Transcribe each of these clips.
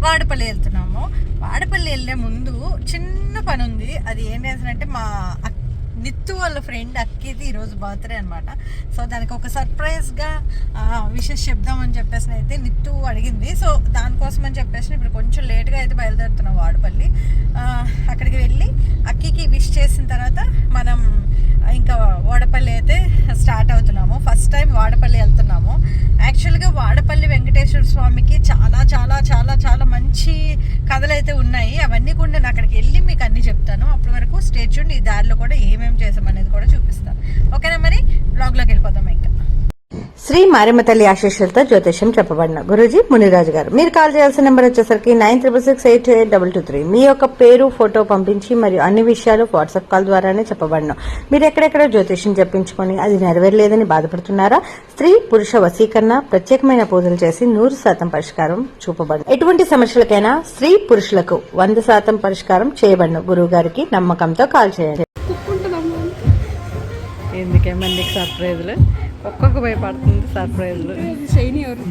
వాడపల్లి వెళ్తున్నాము. వాడపల్లి వెళ్ళే ముందు చిన్న పని ఉంది. అది ఏంటి అంటే మా నిత్తు వాళ్ళ ఫ్రెండ్ అక్కిది ఈరోజు బర్త్డే అనమాట. సో దానికి ఒక సర్ప్రైజ్గా విషెస్ చెప్దామని చెప్పేసి అయితే నిత్తు అడిగింది. సో దానికోసం అని చెప్పేసి ఇప్పుడు కొంచెం లేట్గా అయితే బయలుదేరుతున్నాం వాడపల్లి. అక్కడికి వెళ్ళి అక్కికి విష్ చేసిన తర్వాత మనం ఇంకా వాడపల్లి అయితే స్టార్ట్ అవుతున్నాము. ఫస్ట్ టైం వాడపల్లి వెళ్తున్నాము. యాక్చువల్గా వాడపల్లి వెంకటేశ్వర స్వామికి చాలా చాలా చాలా చాలా మంచి కథలు అయితే ఉన్నాయి. అవన్నీ కూడా నేను అక్కడికి వెళ్ళి మీకు అన్ని చెప్తాను. అప్పటి వరకు స్టే ట్యూన్డ్. ఈ దారిలో కూడా ఏమేమి చేసాం అనేది కూడా చూపిస్తాను. ఓకేనా, మరి బ్లాగ్లోకి వెళ్ళిపోదాం. ఇంకా శ్రీ మారమ్మ తల్లి ఆశీస్సులతో జ్యోతిష్యం చెప్పబడిన గురూజీ మునిరాజు గారు. మీరు కాల్ చేయాల్సిన నెంబర్ వచ్చేసరికి 9666882223. మీ యొక్క పేరు, ఫోటో పంపించి మరియు అన్ని విషయాలు వాట్సాప్ కాల్ ద్వారానే చెప్పబడిన. మీరు ఎక్కడెక్కడ జ్యోతిష్యం చెప్పించుకొని అది నెరవేరలేదని బాధపడుతున్నారా? స్త్రీ పురుష వశీకరణ, ప్రత్యేకమైన పూజలు చేసి 100% పరిష్కారం చూపబడిన. ఎటువంటి సమస్యలకైనా స్త్రీ పురుషులకు 100% పరిష్కారం చేయబడిన గురువు గారికి నమ్మకంతో కాల్ చేయండి. ఎందుకే మందికి సర్ప్రైజ్లు, ఒక్కొక్క భయపడుతుంది సర్ప్రైజ్లు. షైనీ ఎవరు?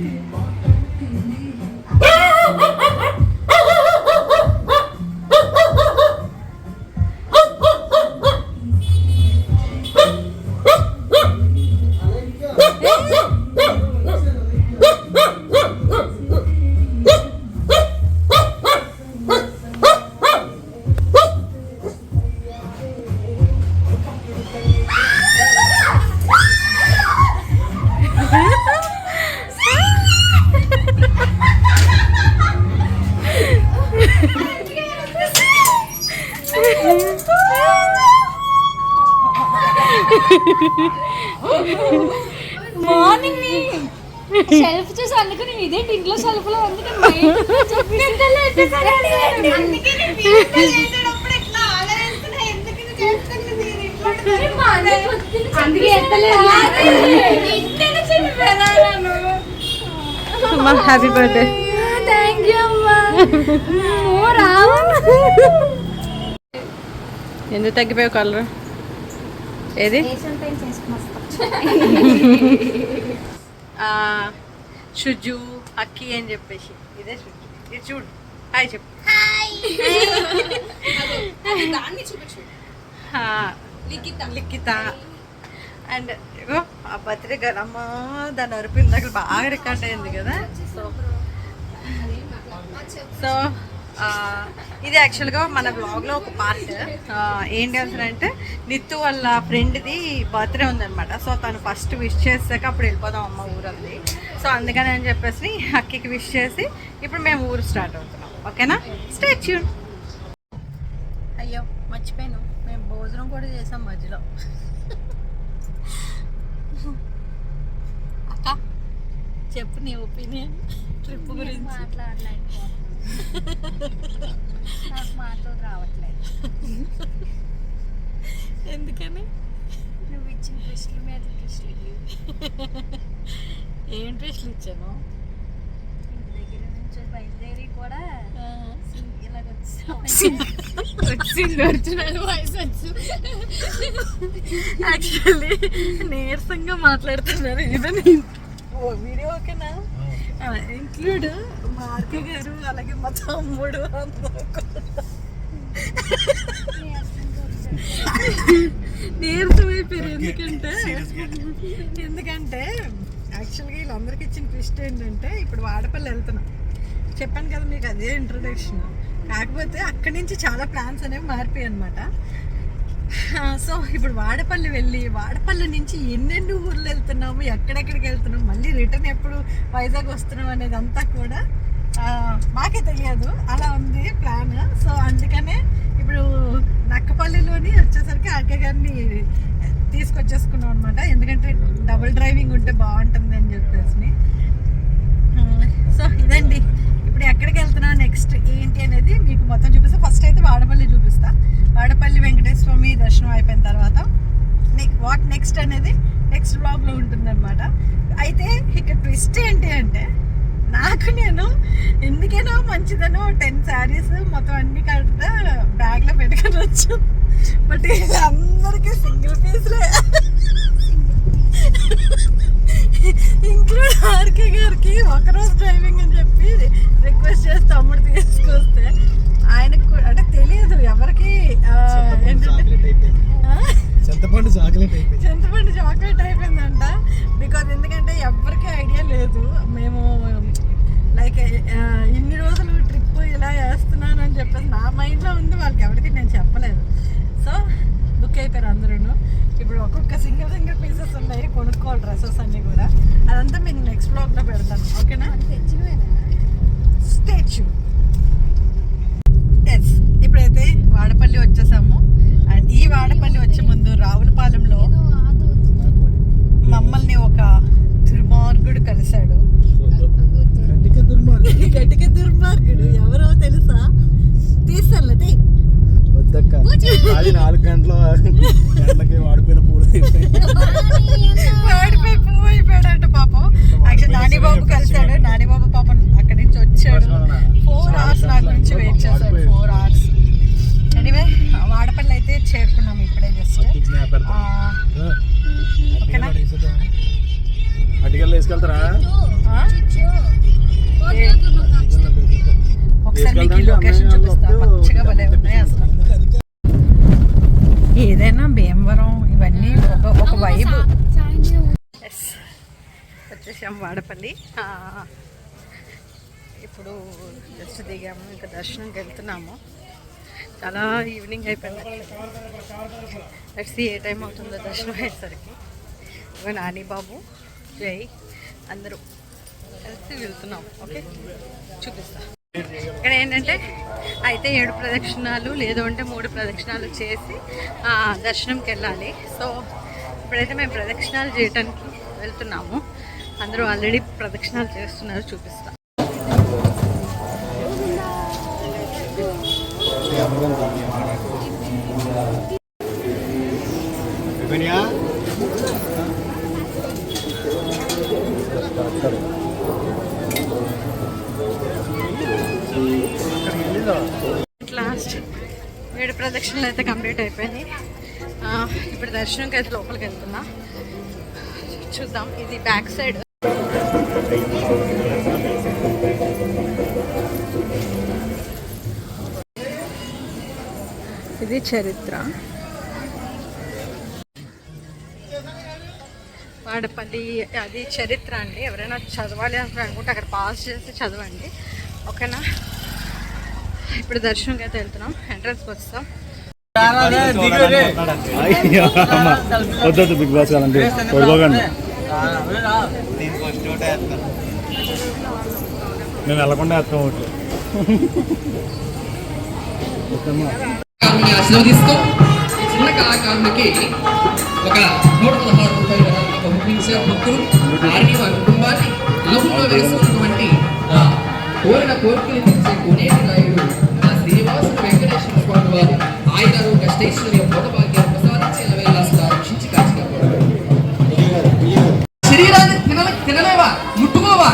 మార్నింగ్ షెల్ఫ్ చూసి అందుకని ఇదేంటి ఇంట్లో షెల్ఫ్ లో హ్యాపీ బర్త్డే. థ్యాంక్ యూ అమ్మా. ఎందుకు తగ్గిపోయావు కలర్? ఏది షుజు అక్కి అని చెప్పేసి ఇదే షుజు. ఇది చూడు, హాయ్ చెప్పు. లిఖిత అండ్ ఆ బర్త్డే కదమ్మా, దాని అరుపు దగ్గర బాగా రికార్డ్ అయింది కదా. సో ఇది యాక్చువల్గా మన బ్లాగ్లో ఒక పార్ట్. ఏంటి అంటే నిత్తు వాళ్ళ ఫ్రెండ్ది బర్త్డే ఉందనమాట. సో తను ఫస్ట్ విష్ చేసాక అప్పుడు వెళ్ళిపోదాం అమ్మ ఊరంది. సో అందుకని అని చెప్పేసి అక్కికి విష్ చేసి ఇప్పుడు మేము ఊరు స్టార్ట్ అవుతున్నాం. ఓకేనా, స్టే ట్యూన్. అయ్యో మర్చిపోయాను, మేము భోజనం కూడా చేసాం మధ్యలో. అక్క చెప్పు నీ ఒపీనియన్ ట్రిప్ గురించి. నాకు మాటలు రావట్లేదు. ఎందుకని? నువ్వు ఇచ్చిన ట్విస్టుల మీద ట్విస్టులు. ఏం ట్విస్టులు ఇచ్చాను? ఇంటి దగ్గర నుంచి బయలుదేరి కూడా ఇలాగ యాక్చువల్లీ నీరసంగా మాట్లాడుతున్నారు. ఇదని వీడియో ఓకేనా? ఇంక్లూడ్ మా ఆర్కే గారు అలాగే మా తమ్ముడు నీరసం అయిపోయారు. ఎందుకంటే యాక్చువల్గా వీళ్ళందరికీ ఇచ్చిన ట్విస్ట్ ఏంటంటే ఇప్పుడు వాడపల్లి వెళ్తున్నాం చెప్పాను కదా మీకు, అదే ఇంట్రొడక్షన్. కాకపోతే అక్కడి నుంచి చాలా ప్లాన్స్ అనేవి మారిపోయాయి అనమాట. సో ఇప్పుడు వాడపల్లి వెళ్ళి వాడపల్లి నుంచి ఎన్నెన్ని ఊర్లు వెళ్తున్నాము, ఎక్కడెక్కడికి వెళ్తున్నాము, మళ్ళీ రిటర్న్ ఎప్పుడు వైజాగ్ వస్తున్నాం అనేది అంతా కూడా మాకే తెలియదు. అలా ఉంది ప్లాన్. సో అందుకనే ఇప్పుడు నక్కపల్లిలోని వచ్చేసరికి ఆర్కే గారిని తీసుకొచ్చేసుకున్నాం అనమాట. ఎందుకంటే డబుల్ డ్రైవింగ్ ఉంటే బాగుంటుంది అని చెప్పేసి. సో ఇదండి, ఇప్పుడు ఎక్కడికి వెళ్తున్నా నెక్స్ట్ ఏంటి అనేది మీకు మొత్తం చూపిస్తా. ఫస్ట్ అయితే వాడపల్లి చూపిస్తా. వాడపల్లి వెంకటేశ్వర స్వామి దర్శనం అయిపోయిన తర్వాత వాట్ నెక్స్ట్ అనేది నెక్స్ట్ బ్లాగ్లో ఉంటుందన్నమాట. అయితే ఇక్కడ ట్విస్ట్ ఏంటి అంటే నేను ఎందుకైనా మంచిదనో 10 శారీస్ మొత్తం అన్ని కరెక్ట్గా బ్యాగ్లో పెట్టుకొని వచ్చు. బట్ అందరికీ సింగిల్ పీస్లే, ఇంక్లూడ్ ఆర్కే గారికి ఒకరోజు డ్రైవింగ్ అని చెప్పి రిక్వెస్ట్ చేస్తాము. తమ్ముడు తీసుకొస్తే ఆయనకు అంటే తెలియదు ఎవరికి ఏంటంటే చింతపండు చాక్లెట్ అయిపోయిందంట. బికాజ్ ఎందుకంటే ఎవరికి ఐడియా లేదు. మేము లైక్ ఇన్ని రోజులు ట్రిప్ ఇలా వేస్తున్నాను అని చెప్పేసి నా మైండ్లో ఉంది, వాళ్ళకి ఎవరికి నేను చెప్పలేదు. సో బుక్ అయిపోయారు అందరూ. ఇప్పుడు ఒక్కొక్క సింగిల్ పీసెస్ ఉన్నాయి, కొనుక్కోవాలి డ్రెస్సెస్ అన్నీ కూడా. అదంతా మీకు నెక్స్ట్ బ్లాగ్లో పెడతాను, ఓకేనా? స్టాచ్యూ ఎస్. ఇప్పుడైతే వాడపల్లి వచ్చేసాము. అండ్ ఈ వాడపల్లి వచ్చే ముందు రావులపాలెంలో మమ్మల్ని ఒక దుర్మార్గుడు కలిశాడు. గట్టిక దుర్మార్గుడు ఎవరో తెలుసా? తీసానులే వద్దక్క, అది 4 గంటలకి వాడిపోయిన పూలు వాడిపోయి పువ్వు అయిపోయాడంట పాపం. యాక్చువల్ నానిబాబు కలిశాడు. నానిబాబు పాపం అక్కడి నుంచి వచ్చాడు. 4 hours నా గురించి వెయిట్ చేశాడు. 4 hours. ఎనీవే వాడపల్లి అయితే చేరుకున్నాము ఇప్పుడే జస్ట్. ఓకేనా? అటుకెళ్ళి వేసుకెళ్తారా? ఒకసారి మీకు ఈ లొకేషన్ చూపిస్తా. పచ్చగా భలే ఉన్నాయి అసలు. ఏదైనా భీమవరం ఇవన్నీ ఒక వైబ్. ఎస్, వచ్చేసాము వాడపల్లి. ఇప్పుడు జస్ట్ దిగాము, ఇంకా దర్శనంకి వెళ్తున్నాము. చాలా ఈవినింగ్ అయిపోయింది. నెక్స్ట్ ఏ టైం అవుతుందో దర్శనం అయ్యేసరికి. ఇక నాని బాబు, జై అందరూ కలిసి వెళ్తున్నాం. ఓకే, చూపిస్తా. ఇక్కడ ఏంటంటే అయితే 7 ప్రదక్షిణాలు లేదు అంటే 3 ప్రదక్షిణాలు చేసి దర్శనంకి వెళ్ళాలి. సో ఇప్పుడైతే మేము ప్రదక్షిణాలు చేయడానికి వెళ్తున్నాము. అందరూ ఆల్రెడీ ప్రదక్షిణాలు చేస్తున్నారు, చూపిస్తా. లాస్ట్ 7 ప్రదక్షిణలు అయితే కంప్లీట్ అయిపోయినాయి. ఇప్పుడు దర్శనంకి అయితే లోపలికి వెళ్తున్నా. చూద్దాం. ఇది బ్యాక్ సైడ్. ఇది చరిత్ర. వాడపల్లి అది చరిత్ర అండి. ఎవరైనా చదవాలి అనుకుంటే అక్కడ పాస్ చేసి చదవండి, ఓకేనా? ఇప్పుడు దర్శనంకి అయితే వెళ్తున్నాం. ఎంట్రన్స్కి వస్తాం. వద్దు బిగ్ బాస్ కాదండి. మేము వెళ్ళకుండా వేస్తాం ఓట్లు. ఆశీర్వదిస్తూ ఈ చిన్న కళాకారునికి ఒక 116 రూపాయల బహుకరించే భక్తులు వారిని వారి కుటుంబాన్ని లఘులో వేసుకున్నటువంటి కోరిన కోరికలు తీర్చే కోనేటి నాయుడు శ్రీనివాసుడు వెంకటేశ్వర స్వామి వారు ఆయురారోగ్య స్టేషనరీ భోగభాగ్యాలు ప్రసాదించి వేలాసుగా రక్షించి కాచిగా శరీరాన్ని తినలేవా, ముట్టుకోవా,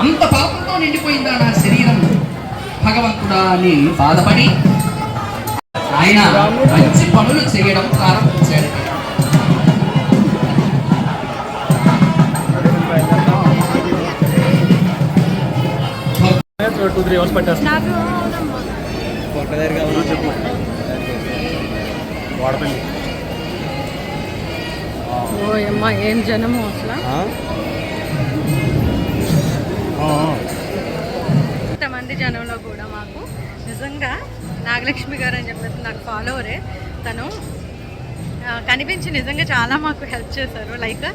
అంత పాపంతో నిండిపోయిందా నా శరీరం భగవంతుడా అని బాధపడి ఆయన మంచి పనులు చేయడం ప్రారంభించాడు. వాడపల్లి ఓ అమ్మా, ఏం జనము అసలు. ఇంతమంది జనంలో కూడా మాకు నిజంగా నాగలక్ష్మి గారు అని చెప్పేసి నాకు ఫాలోవరే. తను కనిపించి నిజంగా చాలా మాకు హెల్ప్ చేశారు. లైక్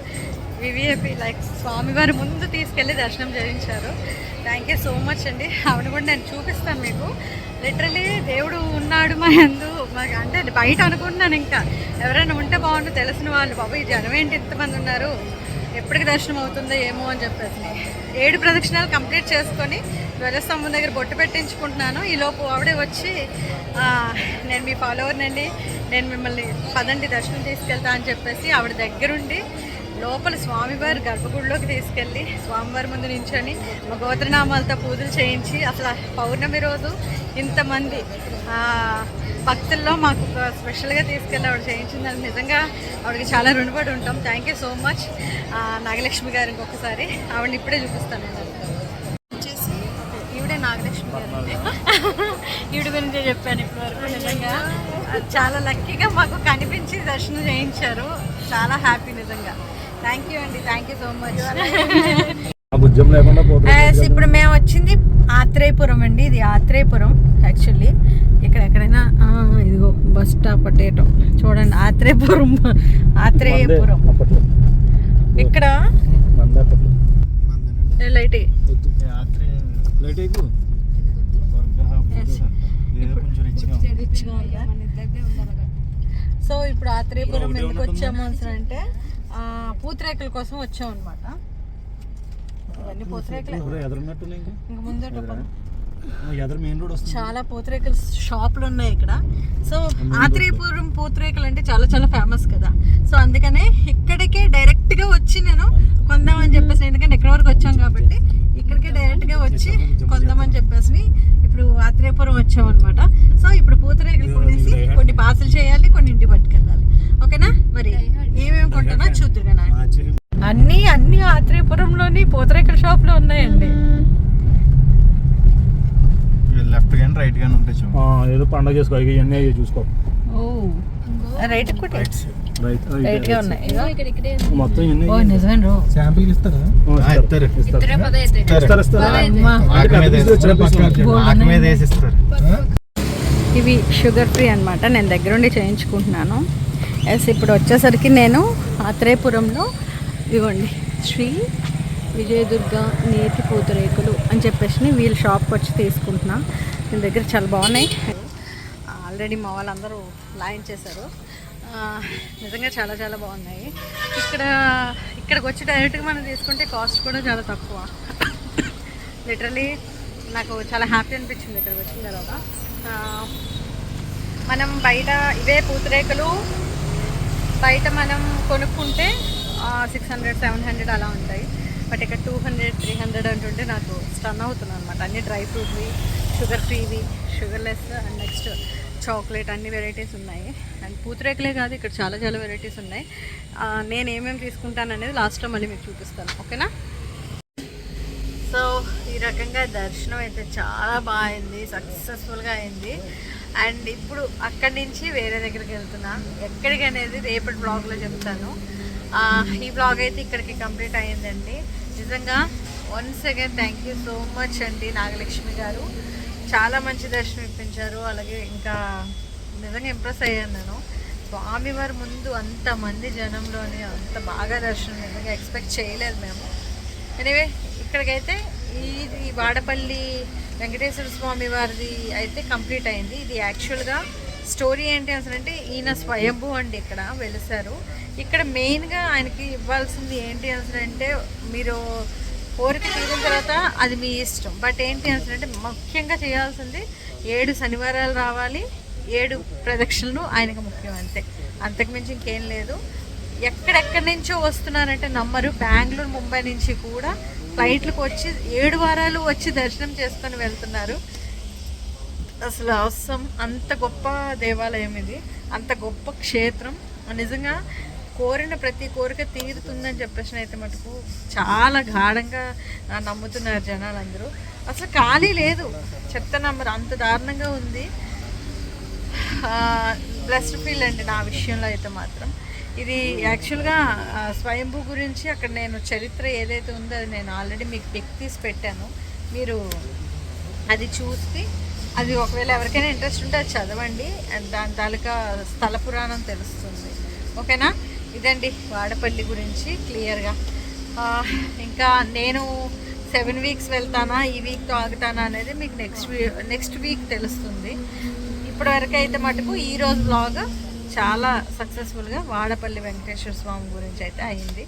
వివిఐపి లైక్ స్వామివారి ముందు తీసుకెళ్ళి దర్శనం చేయించారు. థ్యాంక్ యూ సో మచ్ అండి. ఆవిడ కూడా నేను చూపిస్తాను మీకు. లిటరలీ దేవుడు ఉన్నాడు మా యందు. మాకు అంటే బయట అనుకుంటున్నాను, ఇంకా ఎవరైనా ఉంటే బాగుంటుంది తెలిసిన వాళ్ళు. బాబు ఈ జనం ఏంటి ఇంతమంది ఉన్నారు, ఎప్పటికి దర్శనం అవుతుందో ఏమో అని చెప్పేసి 7 ప్రదక్షిణాలు కంప్లీట్ చేసుకొని ధ్వజస్తంభం దగ్గర బొట్టు పెట్టించుకుంటున్నాను. ఈలోపు ఆవిడే వచ్చి నేను మీ ఫాలోవర్నండి, నేను మిమ్మల్ని పదండి దర్శనం తీసుకెళ్తా అని చెప్పేసి ఆవిడ దగ్గరుండి లోపల స్వామివారి గర్భగుడిలోకి తీసుకెళ్ళి స్వామివారి ముందు నించొని మా గోత్రనామాలతో పూజలు చేయించి అసలు పౌర్ణమి రోజు ఇంతమంది భక్తుల్లో మాకు ఒక స్పెషల్గా తీసుకెళ్ళి ఆవిడ చేయించిందని నిజంగా ఆవిడకి చాలా రుణపడి ఉంటాం. Thank you so much Nagalakshmi గారు. ఇంకొకసారి ఆవిడని ఇప్పుడే చూపిస్తాను నేను. వచ్చేసి ఈవిడే నాగలక్ష్మి ఈవిడ గురించే చెప్పాను ఇప్పుడు వరకు. నిజంగా చాలా లక్కీగా మాకు కనిపించి దర్శనం చేయించారు. చాలా హ్యాపీ నిజంగా. థ్యాంక్ యూ అండి, థ్యాంక్ యూ సో మచ్. భుజం లేకుండా పోతుంది. ఇప్పుడు మేము వచ్చింది ఆత్రేయపురం అండి. ఇది ఆత్రేయపురం యాక్చువల్లీ. ఇక్కడ ఎక్కడైనా ఇదిగో బస్ స్టాప్ అటేటో చూడండి. ఆత్రేయపురం ఇక్కడ లైట్ సో ఇప్పుడు ఆత్రేయపురం ఎందుకు వచ్చాము అంటే పూతరేకుల కోసం వచ్చాం అనమాట. ఇవన్నీ పూతరేకులు. ఇంకా ముందట చాలా పూతరేకుల షాపులు ఉన్నాయి ఇక్కడ. సో ఆత్రేయపురం పూతరేకులు అంటే చాలా చాలా ఫేమస్ కదా. సో అందుకనే ఇక్కడికే డైరెక్ట్ గా వచ్చి నేను కొందామని చెప్పేసి, ఎందుకంటే ఎక్కడి వరకు వచ్చాం కాబట్టి ఇక్కడికే డైరెక్ట్ గా వచ్చి కొందామని చెప్పేసి ఇప్పుడు ఆత్రేయపురం వచ్చాం అనమాట. సో ఇప్పుడు పూతరేకులు కొనేసి కొన్ని పార్సల్ చేయాలి, కొన్ని ఇంటికి పట్టుకెళ్ళాలి. ఓకేనా? మరి ఏమేమి కొంటానో చూద్దురుగా. అన్ని ఆత్రేయపురంలోని పూతరేకుల షాప్ లో ఉన్నాయండి. లెఫ్ట్ గానీ రైట్ గానీ ఉంటాయి. ఏదో పండుగ చేసుకో, ఇవన్నీ చూసుకో. రైట్ రైట్ గా ఉన్నాయి మొత్తం. నిజమేనా? శాంపిల్ ఇస్తారా? ఇవి షుగర్ ఫ్రీ అనమాట. నేను దగ్గరుండి చేయించుకుంటున్నాను. ఎస్, ఇప్పుడు వచ్చేసరికి నేను ఆత్రేయపురంలో ఇవ్వండి శ్రీ విజయదుర్గ నేతి పూతరేకులు అని చెప్పేసి వీళ్ళ షాప్కి వచ్చి తీసుకుంటున్నా. వీళ్ళ దగ్గర చాలా బాగున్నాయి. ఆల్రెడీ మా వాళ్ళందరూ లైన్ చేశారు. నిజంగా చాలా చాలా బాగున్నాయి. ఇక్కడికి వచ్చి డైరెక్ట్గా మనం తీసుకుంటే కాస్ట్ కూడా చాలా తక్కువ. లిటరలీ నాకు చాలా హ్యాపీ అనిపించింది ఇక్కడికి వచ్చిన తర్వాత. మనం బయట ఇవే పూతరేకులు బయట మనం కొనుక్కుంటే 600, 700 అలా ఉంటాయి. బట్ ఇక్కడ 200, 300 అంటుంటే నాకు స్టన్ అవుతున్నాను అనమాట. అన్ని డ్రై ఫ్రూట్వి, షుగర్ ఫ్రీవి, షుగర్లెస్ అండ్ నెక్స్ట్ చాక్లెట్ అన్ని వెరైటీస్ ఉన్నాయి. అండ్ పూతరేకులే కాదు, ఇక్కడ చాలా చాలా వెరైటీస్ ఉన్నాయి. నేను ఏమేమి తీసుకుంటాను అనేది లాస్ట్లో మళ్ళీ మీకు చూపిస్తాను. ఓకేనా? సో ఈ రకంగా దర్శనం అయితే చాలా బాగా అయింది, సక్సెస్ఫుల్గా అయింది. అండ్ ఇప్పుడు అక్కడి నుంచి వేరే దగ్గరికి వెళ్తున్నాను. ఎక్కడికి అనేది రేపటి బ్లాగ్లో చెప్తాను. ఈ బ్లాగ్ అయితే ఇక్కడికి కంప్లీట్ అయ్యిందండి. నిజంగా once again thank you so much అండి నాగలక్ష్మి గారు. చాలా మంచి దర్శనం ఇప్పించారు. అలాగే ఇంకా నిజంగా ఇంప్రెస్ అయ్యాను నేను. స్వామివారి ముందు అంతమంది జనంలోని అంత బాగా దర్శనం నిజంగా ఎక్స్పెక్ట్ చేయలేదు మేము. ఎనీవే ఇక్కడికైతే ఈ వాడపల్లి వెంకటేశ్వర స్వామి వారిది అయితే కంప్లీట్ అయింది. ఇది యాక్చువల్గా స్టోరీ ఏంటి అసలంటే ఈయన స్వయంభూ అండి ఇక్కడ వెలిసారు. ఇక్కడ మెయిన్గా ఆయనకి ఇవ్వాల్సింది ఏంటి అసలంటే, మీరు కోరిక తీరిన తర్వాత అది మీ ఇష్టం. బట్ ఏంటి అసలంటే ముఖ్యంగా చేయాల్సింది 7 శనివారాలు రావాలి, 7 ప్రదక్షిణలు ఆయనకు ముఖ్యం. అంతే, అంతకుమించి ఇంకేం లేదు. ఎక్కడెక్కడి నుంచో వస్తున్నారంటే నమ్మరు. బెంగళూరు, ముంబై నుంచి కూడా ఫ్లైట్లకు వచ్చి 7 వారాలు వచ్చి దర్శనం చేసుకొని వెళ్తున్నారు. అసలు అవసరం. అంత గొప్ప దేవాలయం ఇది, అంత గొప్ప క్షేత్రం. నిజంగా కోరిన ప్రతి కోరిక తీరుతుందని చెప్పేసి అయితే మటుకు చాలా గాఢంగా నమ్ముతున్నారు జనాలందరూ. అసలు ఖాళీ లేదు, చెత్త నంబర్ అంత దారుణంగా ఉంది. బ్లెస్డ్ ఫీల్ అండి నా విషయంలో అయితే మాత్రం. ఇది యాక్చువల్గా స్వయంభూ గురించి అక్కడ నేను చరిత్ర ఏదైతే ఉందో అది నేను ఆల్రెడీ మీకు పిక్ తీసి పెట్టాను. మీరు అది చూసి అది ఒకవేళ ఎవరికైనా ఇంట్రెస్ట్ ఉంటే అది చదవండి. అండ్ దాని తాలూకా స్థల పురాణం తెలుస్తుంది. ఓకేనా? ఇదండి వాడపల్లి గురించి క్లియర్గా. ఇంకా నేను 7 వీక్స్ వెళ్తానా, ఈ వీక్తో ఆగుతానా అనేది మీకు నెక్స్ట్ వీక్ తెలుస్తుంది. ఇప్పటివరకు అయితే మటుకు ఈరోజు బ్లాగ్ చాలా సక్సెస్ఫుల్గా వాడపల్లి వెంకటేశ్వర స్వామి గురించి అయితే అయింది.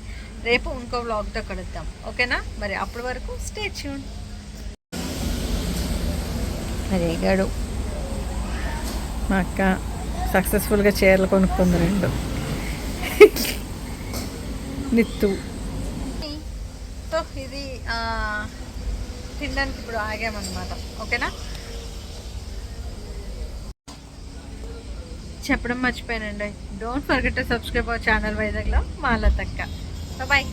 రేపు ఇంకో బ్లాగ్తో కలుద్దాం. ఓకేనా? మరి అప్పటి వరకు స్టే ట్యూన్. రేగాడు మా అక్క సక్సెస్ఫుల్గా చీరలు కొనుక్కుంది 2. నిత్తు. సో ఇది తినడానికి ఇప్పుడు ఆగామన్నమాట. ఓకేనా? చెప్పడం మర్చిపోయానండి. Don't forget to subscribe our channel వైజాగ్లో మా లతక్క. బాయ్.